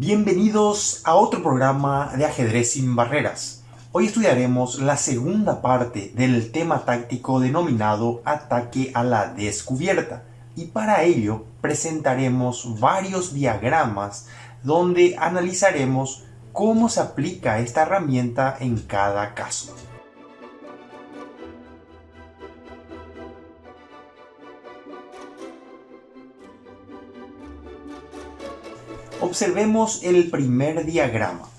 Bienvenidos a otro programa de Ajedrez sin Barreras. Hoy estudiaremos la segunda parte del tema táctico denominado Ataque a la Descubierta, y para ello presentaremos varios diagramas donde analizaremos cómo se aplica esta herramienta en cada caso. Observemos el primer diagrama.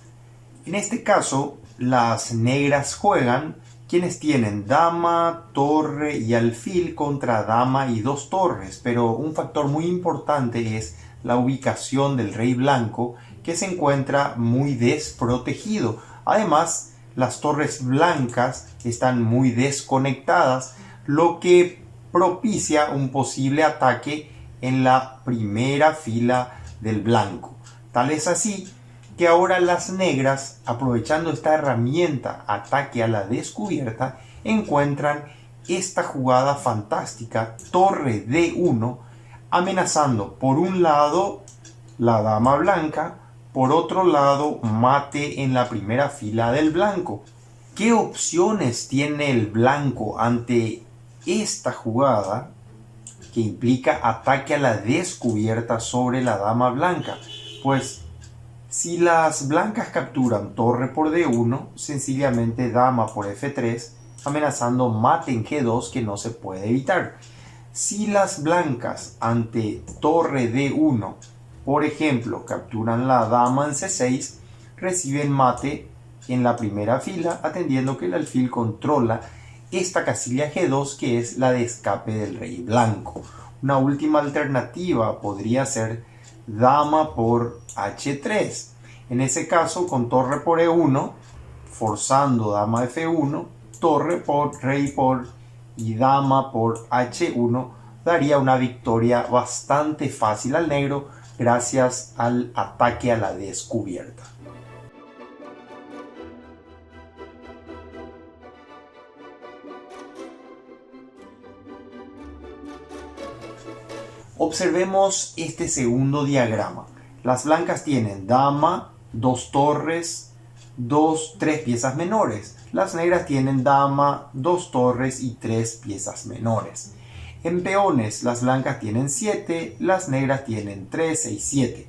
En este caso, las negras juegan quienes tienen dama, torre y alfil contra dama y dos torres, pero un factor muy importante es la ubicación del rey blanco, que se encuentra muy desprotegido. Además, las torres blancas están muy desconectadas, lo que propicia un posible ataque en la primera fila del blanco. Tal es así que ahora las negras, aprovechando esta herramienta ataque a la descubierta, encuentran esta jugada fantástica, torre D1, amenazando por un lado la dama blanca, por otro lado mate en la primera fila del blanco. ¿Qué opciones tiene el blanco ante esta jugada que implica ataque a la descubierta sobre la dama blanca? Pues si las blancas capturan torre por D1, sencillamente dama por F3, amenazando mate en G2 que no se puede evitar. Si las blancas ante torre D1, por ejemplo, capturan la dama en C6, reciben mate en la primera fila, atendiendo que el alfil controla esta casilla G2 que es la de escape del rey blanco. Una última alternativa podría ser dama por H3. En ese caso, con torre por E1, forzando dama F1, torre por rey por y dama por H1, daría una victoria bastante fácil al negro gracias al ataque a la descubierta. Observemos este segundo diagrama. Las blancas tienen dama, dos torres, tres piezas menores. Las negras tienen dama, dos torres y tres piezas menores. En peones, las blancas tienen 7, las negras tienen 3, 6, 7.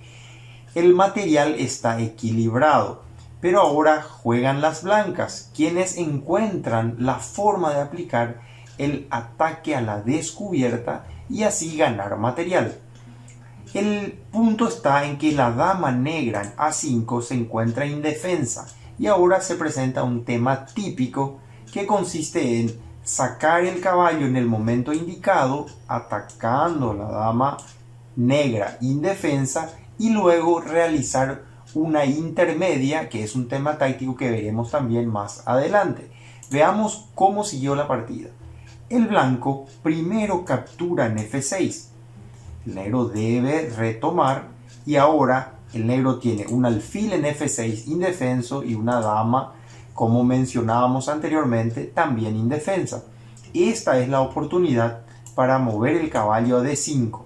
El material está equilibrado, pero ahora juegan las blancas, quienes encuentran la forma de aplicar el ataque a la descubierta y así ganar material. El punto está en que la dama negra en A5 se encuentra indefensa y ahora se presenta un tema típico que consiste en sacar el caballo en el momento indicado, atacando la dama negra indefensa y luego realizar una intermedia, que es un tema táctico que veremos también más adelante. Veamos cómo siguió la partida. El blanco primero captura en F6. El negro debe retomar y ahora el negro tiene un alfil en F6 indefenso y una dama, como mencionábamos anteriormente, también indefensa. Esta es la oportunidad para mover el caballo a D5.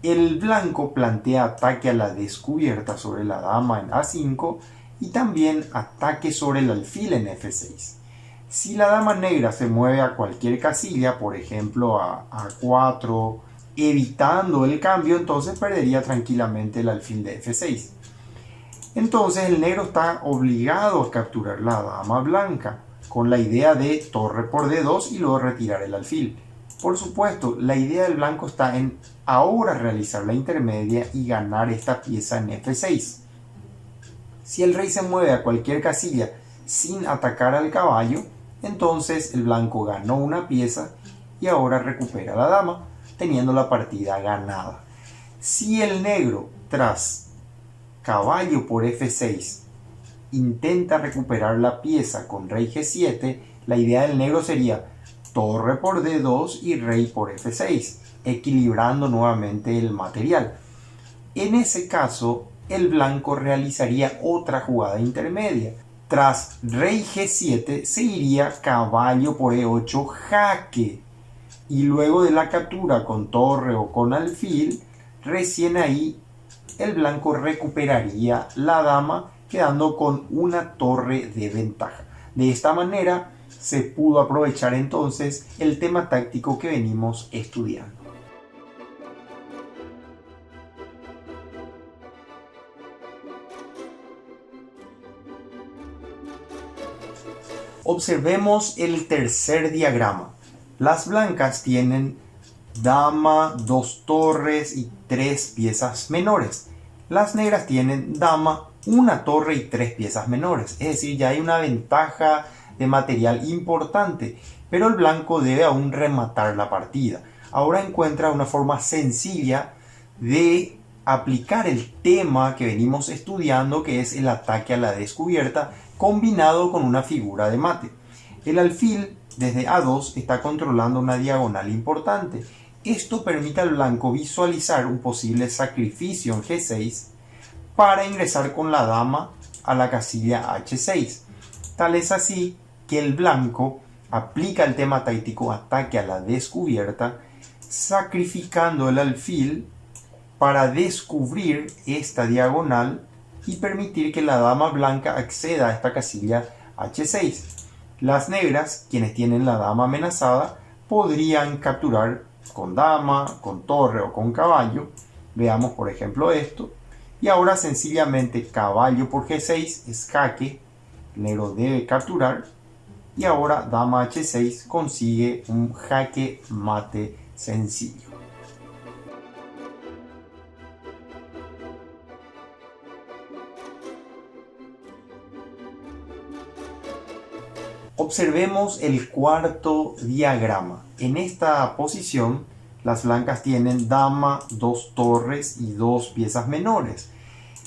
El blanco plantea ataque a la descubierta sobre la dama en A5 y también ataque sobre el alfil en F6. Si la dama negra se mueve a cualquier casilla, por ejemplo a A4, evitando el cambio, entonces perdería tranquilamente el alfil de F6. Entonces el negro está obligado a capturar la dama blanca, con la idea de torre por D2 y luego retirar el alfil. Por supuesto, la idea del blanco está en ahora realizar la intermedia y ganar esta pieza en F6. Si el rey se mueve a cualquier casilla sin atacar al caballo, entonces el blanco ganó una pieza y ahora recupera la dama, teniendo la partida ganada. Si el negro, tras caballo por F6, intenta recuperar la pieza con rey G7, la idea del negro sería torre por D2 y rey por F6, equilibrando nuevamente el material. En ese caso, el blanco realizaría otra jugada intermedia. Tras rey G7 se iría caballo por E8 jaque, y luego de la captura con torre o con alfil, recién ahí el blanco recuperaría la dama quedando con una torre de ventaja. De esta manera se pudo aprovechar entonces el tema táctico que venimos estudiando. Observemos el tercer diagrama. Las blancas tienen dama, 2 torres y 3 piezas menores. Las negras tienen dama, 1 torre y 3 piezas menores. Es decir, ya hay una ventaja de material importante, pero el blanco debe aún rematar la partida. Ahora encuentra una forma sencilla de aplicar el tema que venimos estudiando, que es el ataque a la descubierta, combinado con una figura de mate. El alfil desde A2 está controlando una diagonal importante. Esto permite al blanco visualizar un posible sacrificio en G6 para ingresar con la dama a la casilla H6. Tal es así que el blanco aplica el tema táctico ataque a la descubierta, sacrificando el alfil para descubrir esta diagonal y permitir que la dama blanca acceda a esta casilla H6. Las negras, quienes tienen la dama amenazada, podrían capturar con dama, con torre o con caballo. Veamos por ejemplo esto. Y ahora sencillamente caballo por G6 es jaque. El negro debe capturar. Y ahora dama H6 consigue un jaque mate sencillo. Observemos el cuarto diagrama. En esta posición, las blancas tienen dama, 2 torres y 2 piezas menores.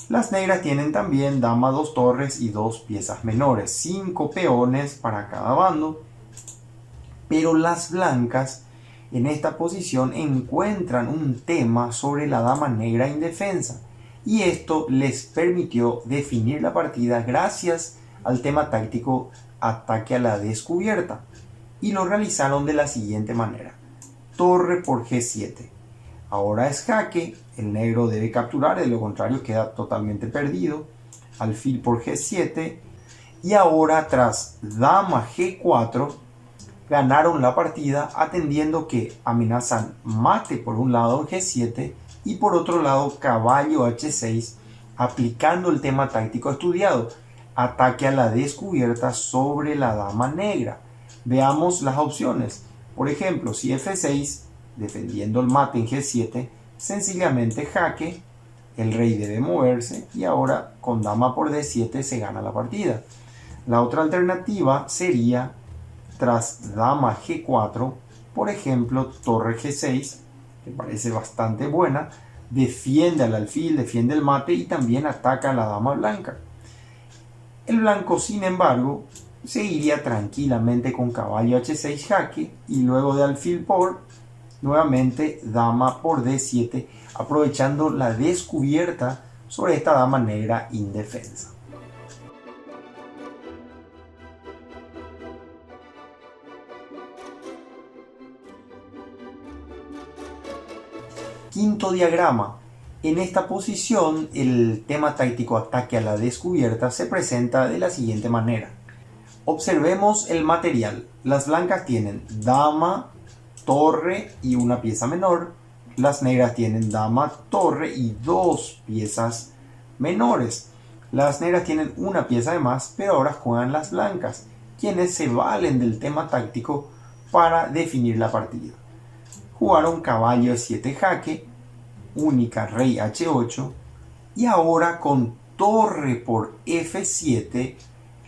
Las negras tienen también dama, 2 torres y 2 piezas menores. 5 peones para cada bando. Pero las blancas en esta posición encuentran un tema sobre la dama negra indefensa. Y esto les permitió definir la partida gracias al tema táctico ataque a la descubierta, y lo realizaron de la siguiente manera: torre por G7. Ahora es jaque, el negro debe capturar, de lo contrario queda totalmente perdido. Alfil por G7, y ahora tras dama G4 ganaron la partida, atendiendo que amenazan mate por un lado en G7 y por otro lado caballo H6, aplicando el tema táctico estudiado, ataque a la descubierta sobre la dama negra. Veamos las opciones. Por ejemplo, si F6, defendiendo el mate en G7, sencillamente jaque, el rey debe moverse y ahora con dama por D7 se gana la partida. La otra alternativa sería tras dama G4, por ejemplo, torre G6, que parece bastante buena, defiende al alfil, defiende el mate y también ataca a la dama blanca. El blanco, sin embargo, seguiría tranquilamente con caballo H6 jaque y luego de alfil por, nuevamente dama por D7, aprovechando la descubierta sobre esta dama negra indefensa. Quinto diagrama. En esta posición, el tema táctico ataque a la descubierta se presenta de la siguiente manera. Observemos el material. Las blancas tienen dama, torre y una pieza menor. Las negras tienen dama, torre y 2 piezas menores. Las negras tienen una pieza de más, pero ahora juegan las blancas, quienes se valen del tema táctico para definir la partida. Jugaron caballo E7 jaque, única rey H8, y ahora con torre por F7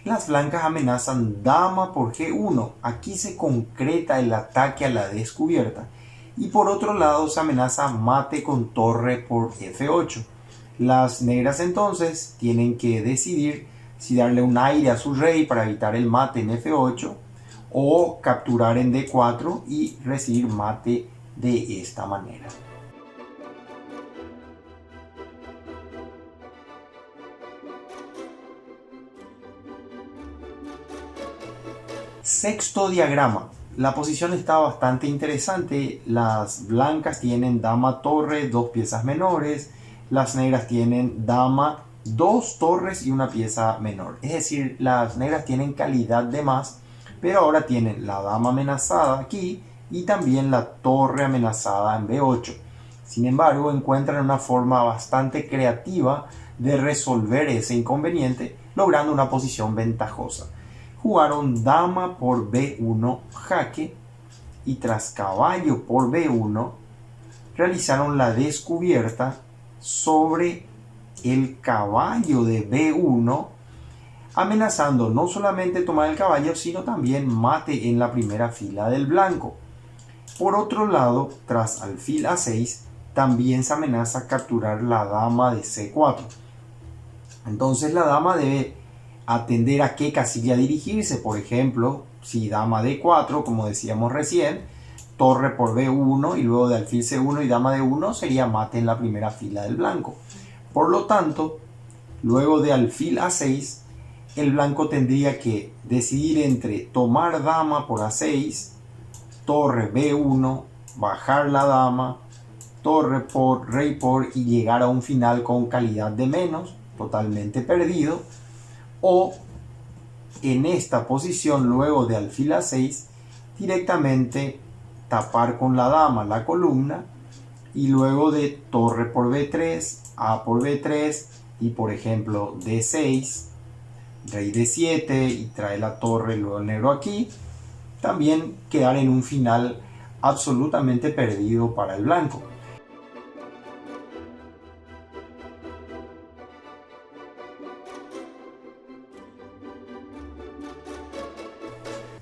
las blancas amenazan dama por G1. Aquí se concreta el ataque a la descubierta, y por otro lado se amenaza mate con torre por F8. Las negras entonces tienen que decidir si darle un aire a su rey para evitar el mate en F8 o capturar en D4 y recibir mate de esta manera. Sexto diagrama. La posición está bastante interesante. Las blancas tienen dama torre, 2 piezas menores. las negras tienen dama, dos torres y una pieza menor. Es decir, las negras tienen calidad de más, pero ahora tienen la dama amenazada aquí y también la torre amenazada en B8. Sin embargo, encuentran una forma bastante creativa de resolver ese inconveniente, logrando una posición ventajosa. Jugaron dama por B1 jaque y tras caballo por B1 realizaron la descubierta sobre el caballo de B1, amenazando no solamente tomar el caballo, sino también mate en la primera fila del blanco. Por otro lado, tras alfil A6, también se amenaza capturar la dama de C4. Entonces la dama debe atender a qué casilla dirigirse. Por ejemplo, si dama D4, como decíamos recién, torre por B1 y luego de alfil C1 y dama D1 sería mate en la primera fila del blanco. Por lo tanto, luego de alfil A6, el blanco tendría que decidir entre tomar dama por A6, torre B1, bajar la dama, torre por, rey por y llegar a un final con calidad de menos, totalmente perdido, o en esta posición luego de alfil A6 directamente tapar con la dama la columna y luego de torre por B3, A por B3 y por ejemplo D6, rey D7 y trae la torre luego el negro aquí, también quedar en un final absolutamente perdido para el blanco.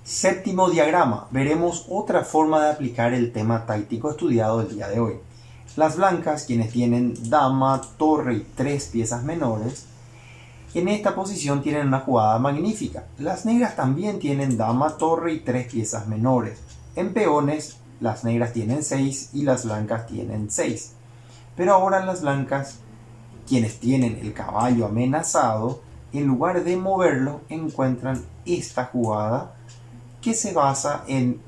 Séptimo diagrama, veremos otra forma de aplicar el tema táctico estudiado el día de hoy. Las blancas, quienes tienen dama, torre y tres piezas menores, en esta posición tienen una jugada magnífica. Las negras también tienen dama, torre y tres piezas menores. En peones, las negras tienen 6 y las blancas tienen 6. Pero ahora las blancas, quienes tienen el caballo amenazado, en lugar de moverlo, encuentran esta jugada que se basa en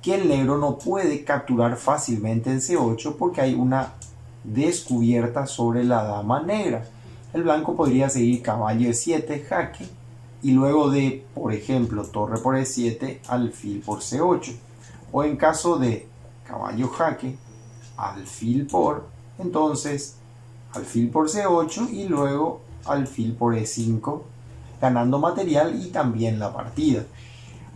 que el negro no puede capturar fácilmente en C8 porque hay una descubierta sobre la dama negra. El blanco podría seguir caballo E7 jaque y luego de, por ejemplo, torre por E7, alfil por C8. O en caso de caballo jaque, alfil por, entonces alfil por C8 y luego alfil por E5, ganando material y también la partida.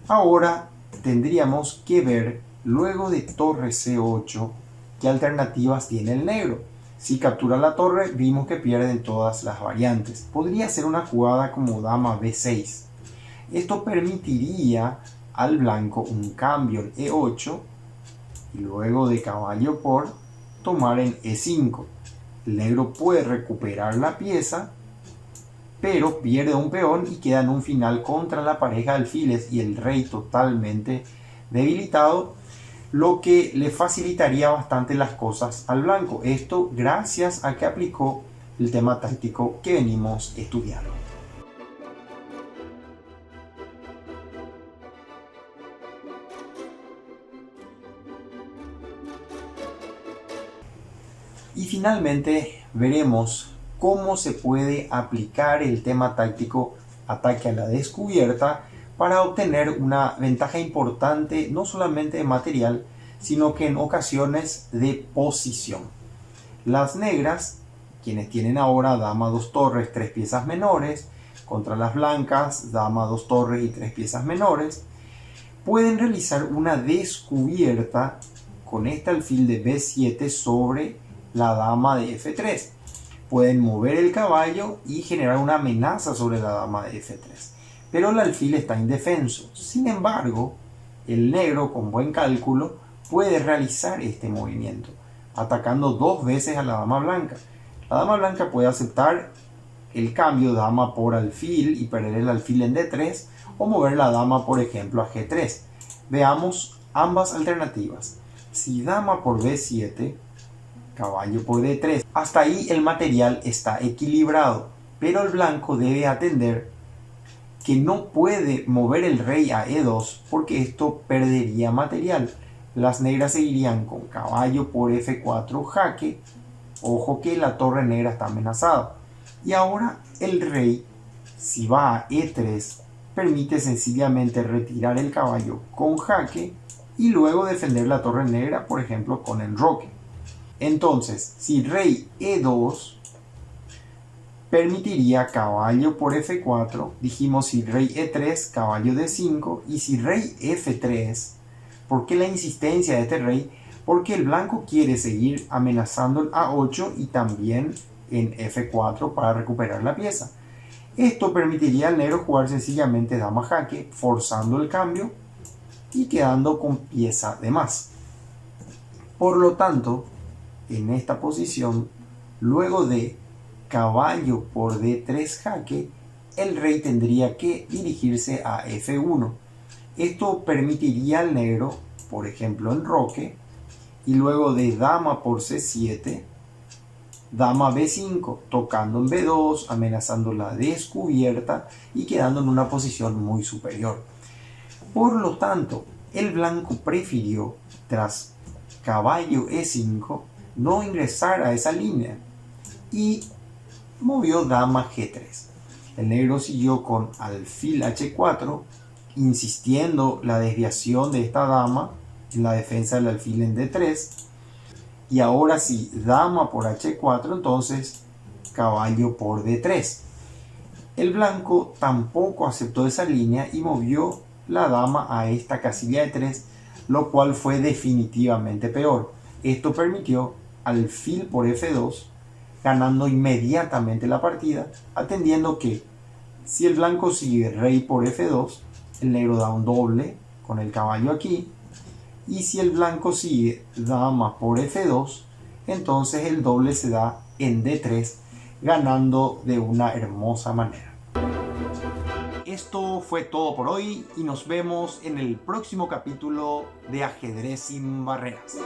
Ahora tendríamos que ver, luego de torre C8, qué alternativas tiene el negro. Si captura la torre, vimos que pierden todas las variantes. Podría ser una jugada como dama B6. Esto permitiría al blanco un cambio en E8 y luego de caballo por tomar en E5. El negro puede recuperar la pieza, pero pierde un peón y queda en un final contra la pareja de alfiles y el rey totalmente debilitado, lo que le facilitaría bastante las cosas al blanco. Esto gracias a que aplicó el tema táctico que venimos estudiando. Y finalmente veremos cómo se puede aplicar el tema táctico ataque a la descubierta para obtener una ventaja importante no solamente de material, sino que en ocasiones de posición. Las negras, quienes tienen ahora dama 2 torres, 3 piezas menores, contra las blancas, dama 2 torres y 3 piezas menores, pueden realizar una descubierta con este alfil de B7 sobre la dama de F3. Pueden mover el caballo y generar una amenaza sobre la dama de F3. Pero el alfil está indefenso. Sin embargo, el negro con buen cálculo puede realizar este movimiento, atacando 2 veces a la dama blanca. La dama blanca puede aceptar el cambio dama por alfil y perder el alfil en D3 o mover la dama por ejemplo a G3. Veamos ambas alternativas. Si dama por B7, caballo por D3. Hasta ahí el material está equilibrado, pero el blanco debe atender que no puede mover el rey a E2 porque esto perdería material. Las negras seguirían con caballo por F4 jaque Ojo que la torre negra está amenazada. Y ahora el rey, si va a E3, permite sencillamente retirar el caballo con jaque y luego defender la torre negra, por ejemplo, con enroque. Entonces, si rey E2, permitiría caballo por F4, dijimos si rey E3, caballo D5, y si rey F3, ¿por qué la insistencia de este rey? Porque el blanco quiere seguir amenazando el A8 y también en F4 para recuperar la pieza. Esto permitiría al negro jugar sencillamente dama jaque, forzando el cambio y quedando con pieza de más. Por lo tanto, en esta posición, luego de caballo por D3 jaque, el rey tendría que dirigirse a F1. Esto permitiría al negro, por ejemplo, enroque, y luego de dama por C7, dama B5, tocando en B2, amenazando la descubierta y quedando en una posición muy superior. Por lo tanto, el blanco prefirió, tras caballo E5, no ingresar a esa línea y movió dama G3. El negro siguió con alfil H4, insistiendo la desviación de esta dama en la defensa del alfil en D3. Y ahora sí, dama por H4, entonces caballo por D3. El blanco tampoco aceptó esa línea y movió la dama a esta casilla de 3, lo cual fue definitivamente peor. Esto permitió alfil por F2, ganando inmediatamente la partida, atendiendo que si el blanco sigue rey por F2, el negro da un doble con el caballo aquí, y si el blanco sigue dama por F2, entonces el doble se da en D3, ganando de una hermosa manera. Esto fue todo por hoy y nos vemos en el próximo capítulo de Ajedrez sin Barreras.